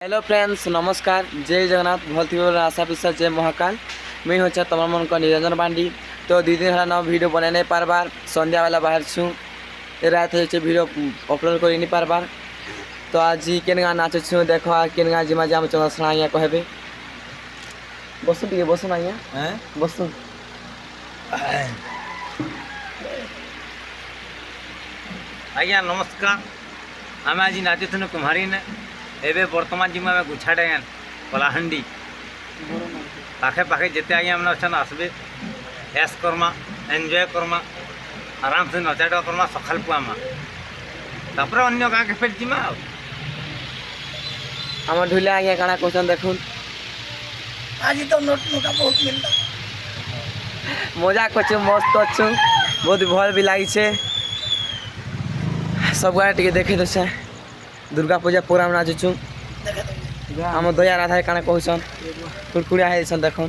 Hello friends, नमस्कार। जय जगन्नाथ। भल थी आशा विश्वास जय महाकाल। मुई हो तुम मन को निरंजन बांडी। तो 2 दिन है वीडियो बना नहीं पारबार। संध्या वाला बाहर छूँ रात हो वीडियो अपलोड कर नहीं पारबार। तो आज केन गाँ नाचु छूँ देख केन गाँ जिमा जाम चंद्रशेना आज्ञा कहबे बसु टे बसुन आज्ञा बसुन। आज्ञा नमस्कार। आम आज नाचुन कुम्हारी ने एवं बर्तमान जिमा गुछाड़े कलाहांडी पाखे पाखे जिते आज्ञा मैंने अच्छे आसबे ऐस करमा एंजॉय करमा आराम से नचाड़ा करमा सकाल पुआमा तापर अन्य गाँव के फेर जिमा आम ढुले आज्ञा काना क्वेश्चन देखुन। आज तो नोट नुका बहुत मिलता मजा करछु मस्त अच्छु बहुत भल भी लगी सब गाँव टे देखे दे दुर्गा पूजा प्रोग्राम नाचुँ आम दया राधा काना कहसन कुड़कुड़िया है देखन।